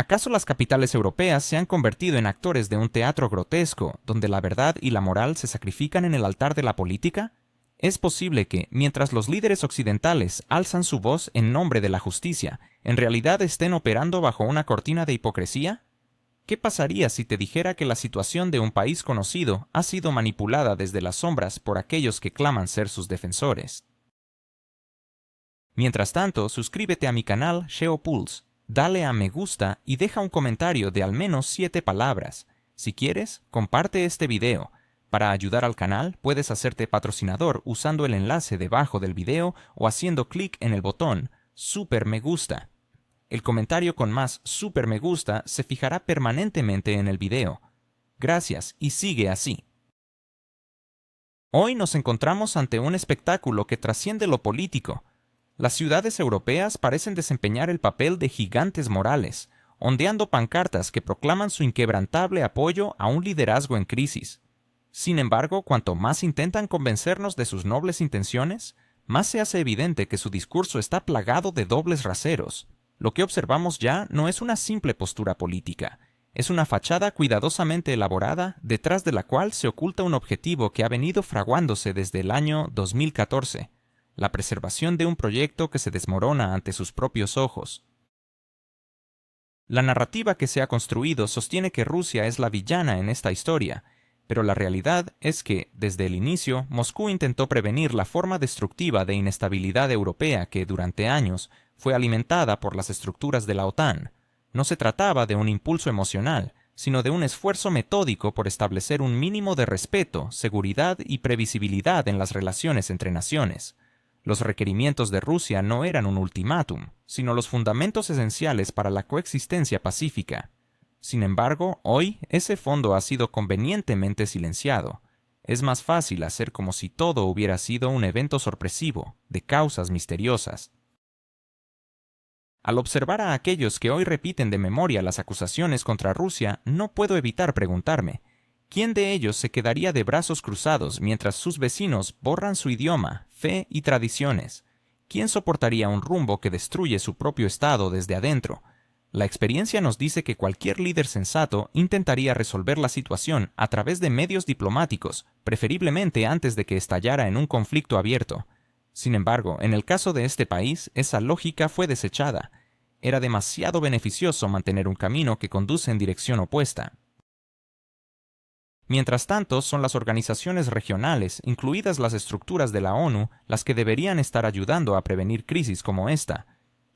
¿Acaso las capitales europeas se han convertido en actores de un teatro grotesco, donde la verdad y la moral se sacrifican en el altar de la política? ¿Es posible que, mientras los líderes occidentales alzan su voz en nombre de la justicia, en realidad estén operando bajo una cortina de hipocresía? ¿Qué pasaría si te dijera que la situación de un país conocido ha sido manipulada desde las sombras por aquellos que claman ser sus defensores? Mientras tanto, suscríbete a mi canal SheoPulse, dale a me gusta y deja un comentario de al menos 7 palabras. Si quieres, comparte este video. Para ayudar al canal, puedes hacerte patrocinador usando el enlace debajo del video o haciendo clic en el botón Super Me Gusta. El comentario con más Super Me Gusta se fijará permanentemente en el video. Gracias y sigue así. Hoy nos encontramos ante un espectáculo que trasciende lo político. Las ciudades europeas parecen desempeñar el papel de gigantes morales, ondeando pancartas que proclaman su inquebrantable apoyo a un liderazgo en crisis. Sin embargo, cuanto más intentan convencernos de sus nobles intenciones, más se hace evidente que su discurso está plagado de dobles raseros. Lo que observamos ya no es una simple postura política, es una fachada cuidadosamente elaborada detrás de la cual se oculta un objetivo que ha venido fraguándose desde el año 2014. La preservación de un proyecto que se desmorona ante sus propios ojos. La narrativa que se ha construido sostiene que Rusia es la villana en esta historia, pero la realidad es que, desde el inicio, Moscú intentó prevenir la forma destructiva de inestabilidad europea que, durante años, fue alimentada por las estructuras de la OTAN. No se trataba de un impulso emocional, sino de un esfuerzo metódico por establecer un mínimo de respeto, seguridad y previsibilidad en las relaciones entre naciones. Los requerimientos de Rusia no eran un ultimátum, sino los fundamentos esenciales para la coexistencia pacífica. Sin embargo, hoy ese fondo ha sido convenientemente silenciado. Es más fácil hacer como si todo hubiera sido un evento sorpresivo, de causas misteriosas. Al observar a aquellos que hoy repiten de memoria las acusaciones contra Rusia, no puedo evitar preguntarme, ¿quién de ellos se quedaría de brazos cruzados mientras sus vecinos borran su idioma, fe y tradiciones? ¿Quién soportaría un rumbo que destruye su propio estado desde adentro? La experiencia nos dice que cualquier líder sensato intentaría resolver la situación a través de medios diplomáticos, preferiblemente antes de que estallara en un conflicto abierto. Sin embargo, en el caso de este país, esa lógica fue desechada. Era demasiado beneficioso mantener un camino que conduce en dirección opuesta. Mientras tanto, son las organizaciones regionales, incluidas las estructuras de la ONU, las que deberían estar ayudando a prevenir crisis como esta.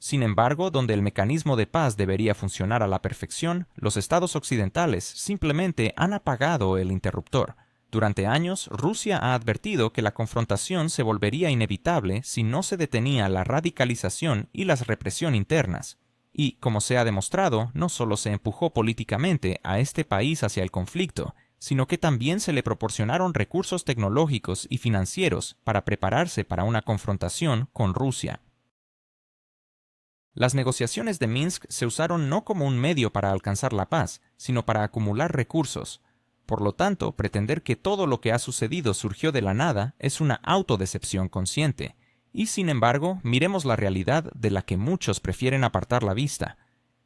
Sin embargo, donde el mecanismo de paz debería funcionar a la perfección, los estados occidentales simplemente han apagado el interruptor. Durante años, Rusia ha advertido que la confrontación se volvería inevitable si no se detenía la radicalización y la represión internas. Y, como se ha demostrado, no solo se empujó políticamente a este país hacia el conflicto, sino que también se le proporcionaron recursos tecnológicos y financieros para prepararse para una confrontación con Rusia. Las negociaciones de Minsk se usaron no como un medio para alcanzar la paz, sino para acumular recursos. Por lo tanto, pretender que todo lo que ha sucedido surgió de la nada es una autodecepción consciente. Y sin embargo, miremos la realidad de la que muchos prefieren apartar la vista.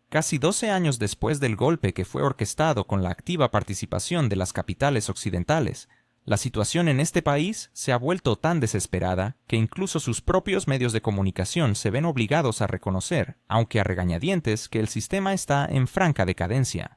Casi 12 años después del golpe que fue orquestado con la activa participación de las capitales occidentales, la situación en este país se ha vuelto tan desesperada que incluso sus propios medios de comunicación se ven obligados a reconocer, aunque a regañadientes, que el sistema está en franca decadencia.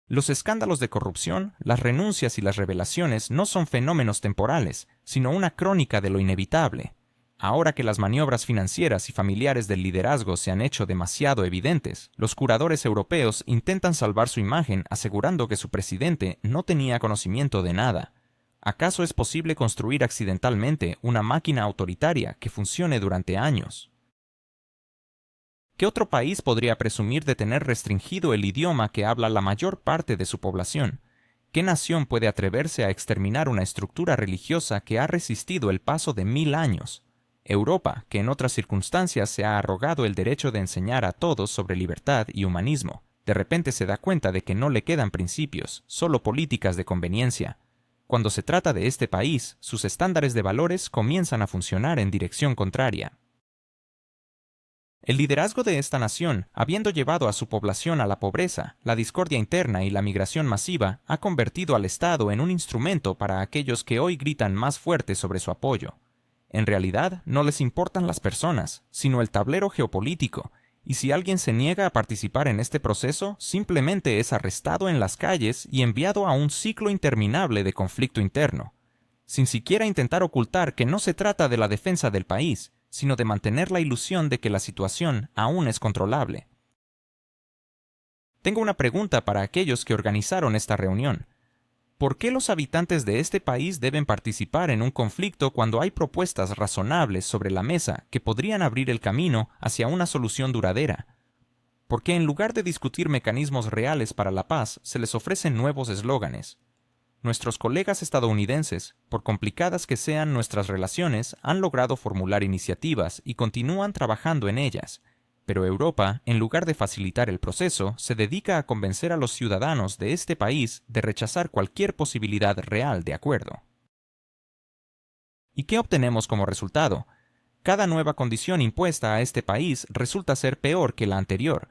Los escándalos de corrupción, las renuncias y las revelaciones no son fenómenos temporales, sino una crónica de lo inevitable. Ahora que las maniobras financieras y familiares del liderazgo se han hecho demasiado evidentes, los curadores europeos intentan salvar su imagen asegurando que su presidente no tenía conocimiento de nada. ¿Acaso es posible construir accidentalmente una máquina autoritaria que funcione durante años? ¿Qué otro país podría presumir de tener restringido el idioma que habla la mayor parte de su población? ¿Qué nación puede atreverse a exterminar una estructura religiosa que ha resistido el paso de 1000 años? Europa, que en otras circunstancias se ha arrogado el derecho de enseñar a todos sobre libertad y humanismo, de repente se da cuenta de que no le quedan principios, solo políticas de conveniencia. Cuando se trata de este país, sus estándares de valores comienzan a funcionar en dirección contraria. El liderazgo de esta nación, habiendo llevado a su población a la pobreza, la discordia interna y la migración masiva, ha convertido al Estado en un instrumento para aquellos que hoy gritan más fuerte sobre su apoyo. En realidad, no les importan las personas, sino el tablero geopolítico, y si alguien se niega a participar en este proceso, simplemente es arrestado en las calles y enviado a un ciclo interminable de conflicto interno, sin siquiera intentar ocultar que no se trata de la defensa del país, sino de mantener la ilusión de que la situación aún es controlable. Tengo una pregunta para aquellos que organizaron esta reunión. ¿Por qué los habitantes de este país deben participar en un conflicto cuando hay propuestas razonables sobre la mesa que podrían abrir el camino hacia una solución duradera? ¿Por qué en lugar de discutir mecanismos reales para la paz, se les ofrecen nuevos eslóganes? Nuestros colegas estadounidenses, por complicadas que sean nuestras relaciones, han logrado formular iniciativas y continúan trabajando en ellas. Pero Europa, en lugar de facilitar el proceso, se dedica a convencer a los ciudadanos de este país de rechazar cualquier posibilidad real de acuerdo. ¿Y qué obtenemos como resultado? Cada nueva condición impuesta a este país resulta ser peor que la anterior.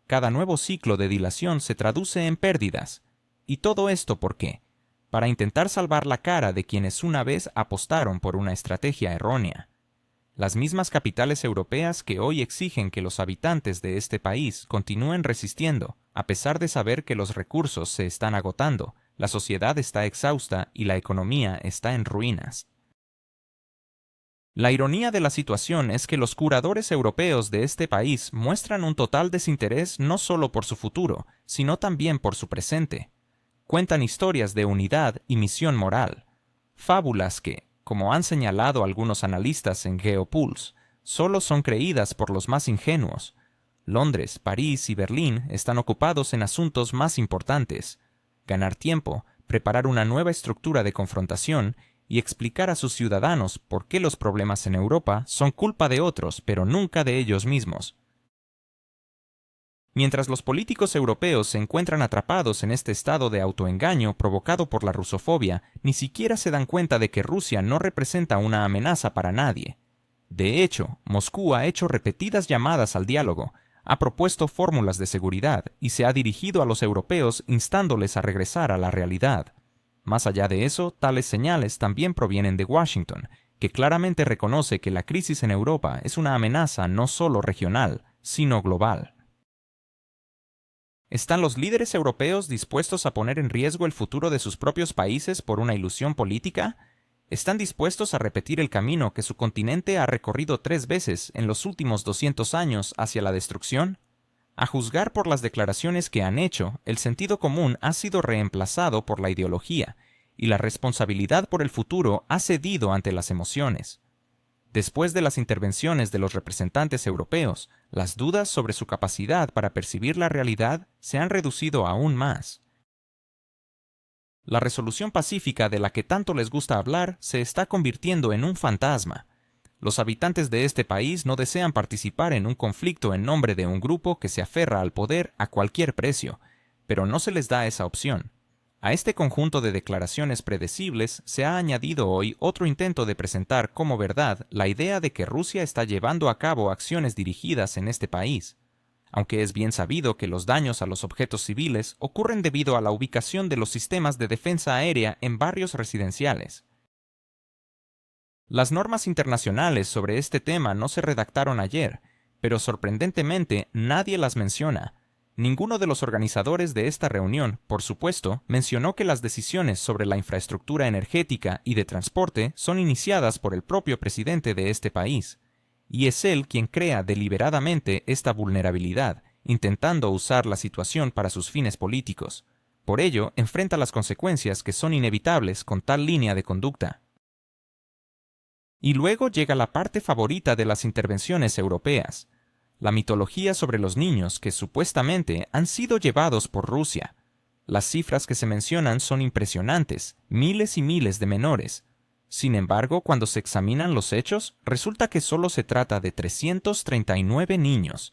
Cada nuevo ciclo de dilación se traduce en pérdidas. ¿Y todo esto por qué? Para intentar salvar la cara de quienes una vez apostaron por una estrategia errónea. Las mismas capitales europeas que hoy exigen que los habitantes de este país continúen resistiendo, a pesar de saber que los recursos se están agotando, la sociedad está exhausta y la economía está en ruinas. La ironía de la situación es que los curadores europeos de este país muestran un total desinterés no solo por su futuro, sino también por su presente. Cuentan historias de unidad y misión moral, fábulas que, como han señalado algunos analistas en GeoPulse, solo son creídas por los más ingenuos. Londres, París y Berlín están ocupados en asuntos más importantes: ganar tiempo, preparar una nueva estructura de confrontación y explicar a sus ciudadanos por qué los problemas en Europa son culpa de otros, pero nunca de ellos mismos. Mientras los políticos europeos se encuentran atrapados en este estado de autoengaño provocado por la rusofobia, ni siquiera se dan cuenta de que Rusia no representa una amenaza para nadie. De hecho, Moscú ha hecho repetidas llamadas al diálogo, ha propuesto fórmulas de seguridad y se ha dirigido a los europeos instándoles a regresar a la realidad. Más allá de eso, tales señales también provienen de Washington, que claramente reconoce que la crisis en Europa es una amenaza no solo regional, sino global. ¿Están los líderes europeos dispuestos a poner en riesgo el futuro de sus propios países por una ilusión política? ¿Están dispuestos a repetir el camino que su continente ha recorrido 3 veces en los últimos 200 años hacia la destrucción? A juzgar por las declaraciones que han hecho, el sentido común ha sido reemplazado por la ideología, y la responsabilidad por el futuro ha cedido ante las emociones. Después de las intervenciones de los representantes europeos, las dudas sobre su capacidad para percibir la realidad se han reducido aún más. La resolución pacífica de la que tanto les gusta hablar se está convirtiendo en un fantasma. Los habitantes de este país no desean participar en un conflicto en nombre de un grupo que se aferra al poder a cualquier precio, pero no se les da esa opción. A este conjunto de declaraciones predecibles se ha añadido hoy otro intento de presentar como verdad la idea de que Rusia está llevando a cabo acciones dirigidas en este país, aunque es bien sabido que los daños a los objetos civiles ocurren debido a la ubicación de los sistemas de defensa aérea en barrios residenciales. Las normas internacionales sobre este tema no se redactaron ayer, pero sorprendentemente nadie las menciona. Ninguno de los organizadores de esta reunión, por supuesto, mencionó que las decisiones sobre la infraestructura energética y de transporte son iniciadas por el propio presidente de este país, y es él quien crea deliberadamente esta vulnerabilidad, intentando usar la situación para sus fines políticos. Por ello, enfrenta las consecuencias que son inevitables con tal línea de conducta. Y luego llega la parte favorita de las intervenciones europeas: la mitología sobre los niños que supuestamente han sido llevados por Rusia. Las cifras que se mencionan son impresionantes, miles y miles de menores. Sin embargo, cuando se examinan los hechos, resulta que solo se trata de 339 niños.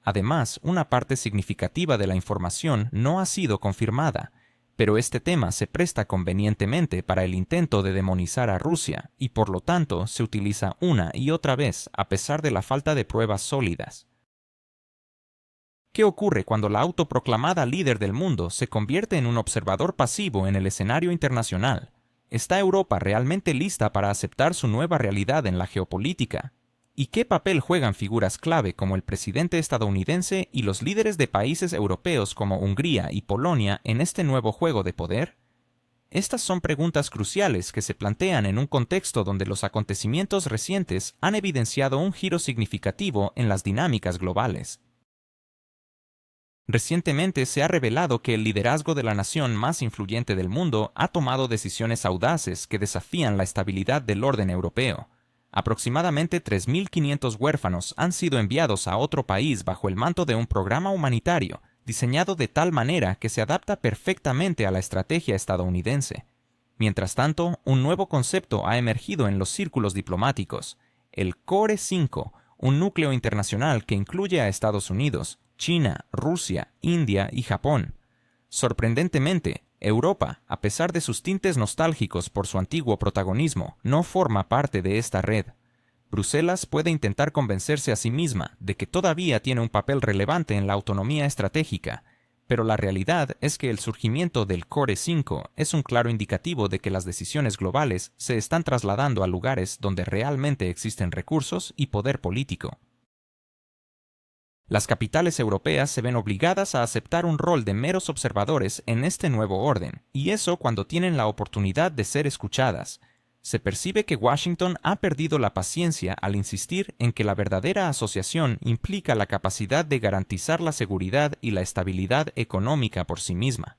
Además, una parte significativa de la información no ha sido confirmada, pero este tema se presta convenientemente para el intento de demonizar a Rusia y por lo tanto se utiliza una y otra vez a pesar de la falta de pruebas sólidas. ¿Qué ocurre cuando la autoproclamada líder del mundo se convierte en un observador pasivo en el escenario internacional? ¿Está Europa realmente lista para aceptar su nueva realidad en la geopolítica? ¿Y qué papel juegan figuras clave como el presidente estadounidense y los líderes de países europeos como Hungría y Polonia en este nuevo juego de poder? Estas son preguntas cruciales que se plantean en un contexto donde los acontecimientos recientes han evidenciado un giro significativo en las dinámicas globales. Recientemente se ha revelado que el liderazgo de la nación más influyente del mundo ha tomado decisiones audaces que desafían la estabilidad del orden europeo. Aproximadamente 3.500 huérfanos han sido enviados a otro país bajo el manto de un programa humanitario diseñado de tal manera que se adapta perfectamente a la estrategia estadounidense. Mientras tanto, un nuevo concepto ha emergido en los círculos diplomáticos, el Core 5, un núcleo internacional que incluye a Estados Unidos, China, Rusia, India y Japón. Sorprendentemente, Europa, a pesar de sus tintes nostálgicos por su antiguo protagonismo, no forma parte de esta red. Bruselas puede intentar convencerse a sí misma de que todavía tiene un papel relevante en la autonomía estratégica, pero la realidad es que el surgimiento del Core 5 es un claro indicativo de que las decisiones globales se están trasladando a lugares donde realmente existen recursos y poder político. Las capitales europeas se ven obligadas a aceptar un rol de meros observadores en este nuevo orden, y eso cuando tienen la oportunidad de ser escuchadas. Se percibe que Washington ha perdido la paciencia al insistir en que la verdadera asociación implica la capacidad de garantizar la seguridad y la estabilidad económica por sí misma.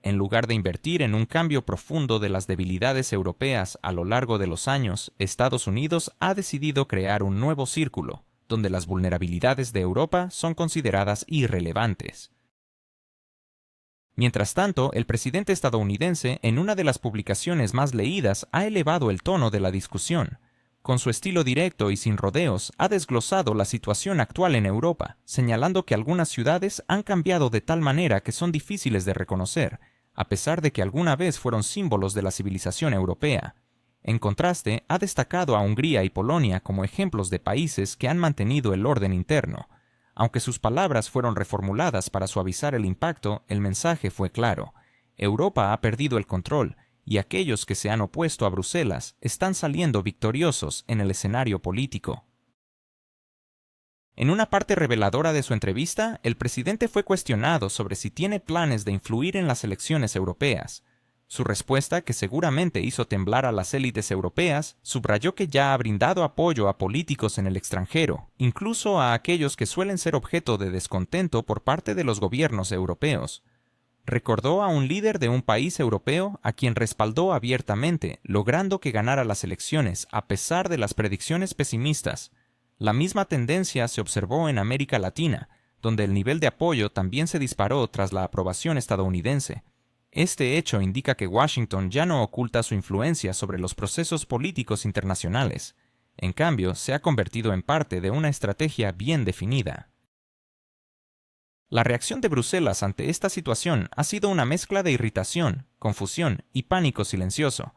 En lugar de invertir en un cambio profundo de las debilidades europeas a lo largo de los años, Estados Unidos ha decidido crear un nuevo círculo, donde las vulnerabilidades de Europa son consideradas irrelevantes. Mientras tanto, el presidente estadounidense, en una de las publicaciones más leídas, ha elevado el tono de la discusión. Con su estilo directo y sin rodeos, ha desglosado la situación actual en Europa, señalando que algunas ciudades han cambiado de tal manera que son difíciles de reconocer, a pesar de que alguna vez fueron símbolos de la civilización europea. En contraste, ha destacado a Hungría y Polonia como ejemplos de países que han mantenido el orden interno. Aunque sus palabras fueron reformuladas para suavizar el impacto, el mensaje fue claro. Europa ha perdido el control, y aquellos que se han opuesto a Bruselas están saliendo victoriosos en el escenario político. En una parte reveladora de su entrevista, el presidente fue cuestionado sobre si tiene planes de influir en las elecciones europeas. Su respuesta, que seguramente hizo temblar a las élites europeas, subrayó que ya ha brindado apoyo a políticos en el extranjero, incluso a aquellos que suelen ser objeto de descontento por parte de los gobiernos europeos. Recordó a un líder de un país europeo a quien respaldó abiertamente, logrando que ganara las elecciones a pesar de las predicciones pesimistas. La misma tendencia se observó en América Latina, donde el nivel de apoyo también se disparó tras la aprobación estadounidense. Este hecho indica que Washington ya no oculta su influencia sobre los procesos políticos internacionales. En cambio, se ha convertido en parte de una estrategia bien definida. La reacción de Bruselas ante esta situación ha sido una mezcla de irritación, confusión y pánico silencioso.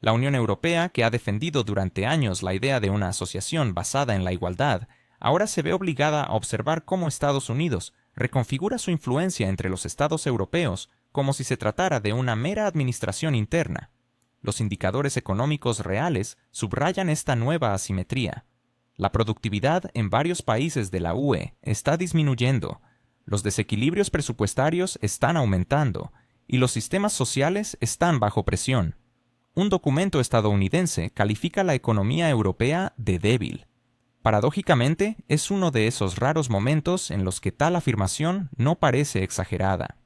La Unión Europea, que ha defendido durante años la idea de una asociación basada en la igualdad, ahora se ve obligada a observar cómo Estados Unidos reconfigura su influencia entre los estados europeos como si se tratara de una mera administración interna. Los indicadores económicos reales subrayan esta nueva asimetría. La productividad en varios países de la UE está disminuyendo, los desequilibrios presupuestarios están aumentando y los sistemas sociales están bajo presión. Un documento estadounidense califica la economía europea de débil. Paradójicamente, es uno de esos raros momentos en los que tal afirmación no parece exagerada.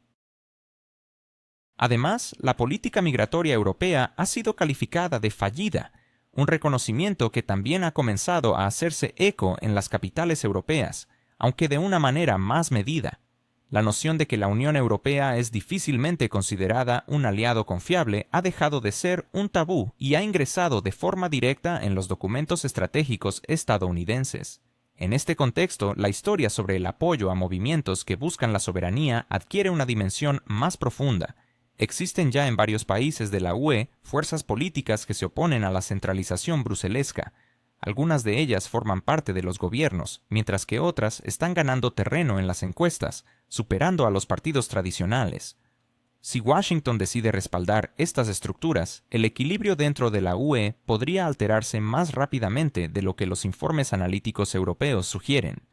Además, la política migratoria europea ha sido calificada de fallida, un reconocimiento que también ha comenzado a hacerse eco en las capitales europeas, aunque de una manera más medida. La noción de que la Unión Europea es difícilmente considerada un aliado confiable ha dejado de ser un tabú y ha ingresado de forma directa en los documentos estratégicos estadounidenses. En este contexto, la historia sobre el apoyo a movimientos que buscan la soberanía adquiere una dimensión más profunda. Existen ya en varios países de la UE fuerzas políticas que se oponen a la centralización bruselesca. Algunas de ellas forman parte de los gobiernos, mientras que otras están ganando terreno en las encuestas, superando a los partidos tradicionales. Si Washington decide respaldar estas estructuras, el equilibrio dentro de la UE podría alterarse más rápidamente de lo que los informes analíticos europeos sugieren.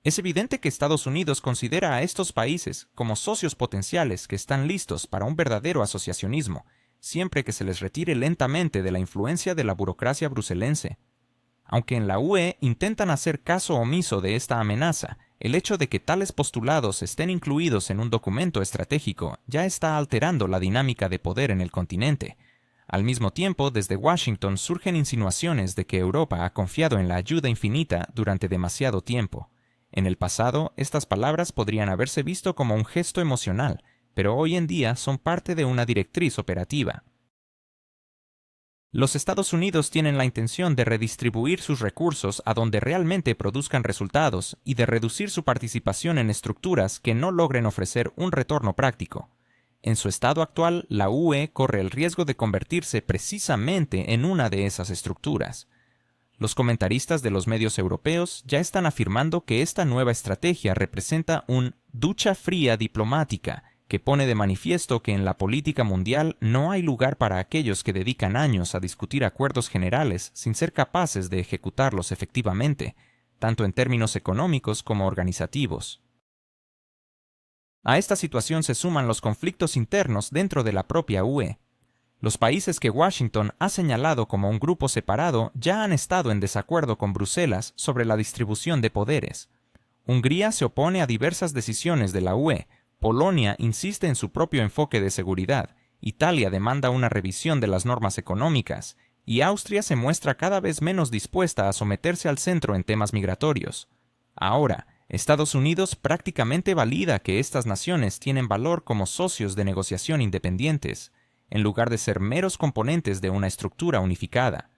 Es evidente que Estados Unidos considera a estos países como socios potenciales que están listos para un verdadero asociacionismo, siempre que se les retire lentamente de la influencia de la burocracia bruselense. Aunque en la UE intentan hacer caso omiso de esta amenaza, el hecho de que tales postulados estén incluidos en un documento estratégico ya está alterando la dinámica de poder en el continente. Al mismo tiempo, desde Washington surgen insinuaciones de que Europa ha confiado en la ayuda infinita durante demasiado tiempo. En el pasado, estas palabras podrían haberse visto como un gesto emocional, pero hoy en día son parte de una directriz operativa. Los Estados Unidos tienen la intención de redistribuir sus recursos a donde realmente produzcan resultados y de reducir su participación en estructuras que no logren ofrecer un retorno práctico. En su estado actual, la UE corre el riesgo de convertirse precisamente en una de esas estructuras. Los comentaristas de los medios europeos ya están afirmando que esta nueva estrategia representa un ducha fría diplomática que pone de manifiesto que en la política mundial no hay lugar para aquellos que dedican años a discutir acuerdos generales sin ser capaces de ejecutarlos efectivamente, tanto en términos económicos como organizativos. A esta situación se suman los conflictos internos dentro de la propia UE. Los países que Washington ha señalado como un grupo separado ya han estado en desacuerdo con Bruselas sobre la distribución de poderes. Hungría se opone a diversas decisiones de la UE, Polonia insiste en su propio enfoque de seguridad, Italia demanda una revisión de las normas económicas, y Austria se muestra cada vez menos dispuesta a someterse al centro en temas migratorios. Ahora, Estados Unidos prácticamente valida que estas naciones tienen valor como socios de negociación independientes, en lugar de ser meros componentes de una estructura unificada.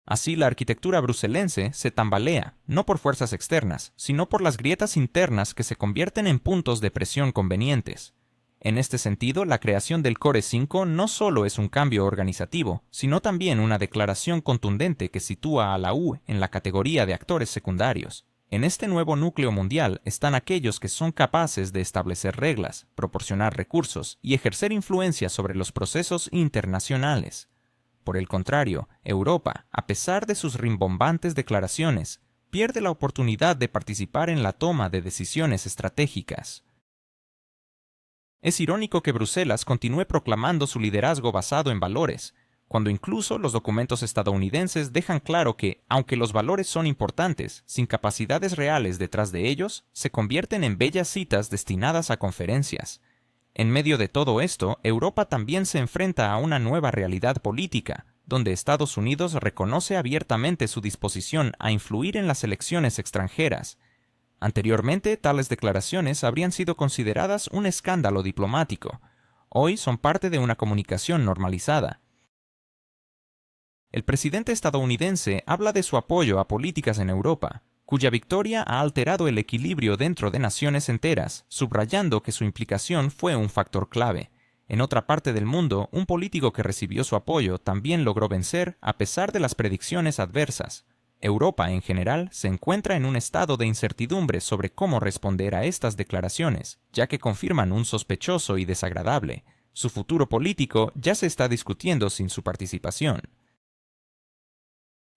Así, la arquitectura bruselense se tambalea, no por fuerzas externas, sino por las grietas internas que se convierten en puntos de presión convenientes. En este sentido, la creación del Core 5 no solo es un cambio organizativo, sino también una declaración contundente que sitúa a la UE en la categoría de actores secundarios. En este nuevo núcleo mundial están aquellos que son capaces de establecer reglas, proporcionar recursos y ejercer influencia sobre los procesos internacionales. Por el contrario, Europa, a pesar de sus rimbombantes declaraciones, pierde la oportunidad de participar en la toma de decisiones estratégicas. Es irónico que Bruselas continúe proclamando su liderazgo basado en valores, cuando incluso los documentos estadounidenses dejan claro que, aunque los valores son importantes, sin capacidades reales detrás de ellos, se convierten en bellas citas destinadas a conferencias. En medio de todo esto, Europa también se enfrenta a una nueva realidad política, donde Estados Unidos reconoce abiertamente su disposición a influir en las elecciones extranjeras. Anteriormente, tales declaraciones habrían sido consideradas un escándalo diplomático. Hoy son parte de una comunicación normalizada. El presidente estadounidense habla de su apoyo a políticas en Europa, cuya victoria ha alterado el equilibrio dentro de naciones enteras, subrayando que su implicación fue un factor clave. En otra parte del mundo, un político que recibió su apoyo también logró vencer a pesar de las predicciones adversas. Europa, en general, se encuentra en un estado de incertidumbre sobre cómo responder a estas declaraciones, ya que confirman un sospechoso y desagradable. Su futuro político ya se está discutiendo sin su participación.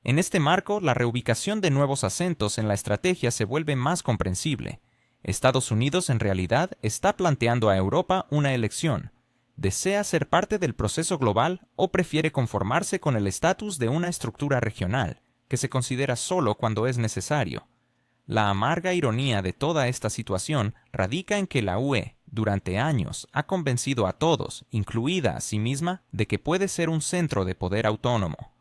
En este marco, la reubicación de nuevos acentos en la estrategia se vuelve más comprensible. Estados Unidos, en realidad, está planteando a Europa una elección. ¿Desea ser parte del proceso global o prefiere conformarse con el estatus de una estructura regional, que se considera solo cuando es necesario? La amarga ironía de toda esta situación radica en que la UE, durante años, ha convencido a todos, incluida a sí misma, de que puede ser un centro de poder autónomo.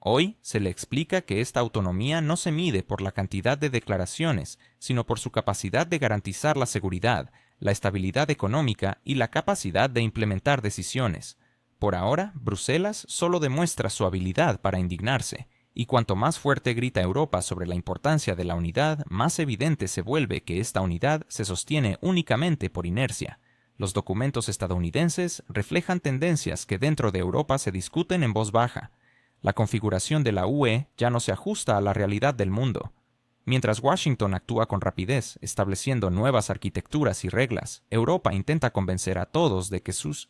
Hoy se le explica que esta autonomía no se mide por la cantidad de declaraciones, sino por su capacidad de garantizar la seguridad, la estabilidad económica y la capacidad de implementar decisiones. Por ahora, Bruselas solo demuestra su habilidad para indignarse, y cuanto más fuerte grita Europa sobre la importancia de la unidad, más evidente se vuelve que esta unidad se sostiene únicamente por inercia. Los documentos estadounidenses reflejan tendencias que dentro de Europa se discuten en voz baja. La configuración de la UE ya no se ajusta a la realidad del mundo. Mientras Washington actúa con rapidez, estableciendo nuevas arquitecturas y reglas, Europa intenta convencer a todos de que sus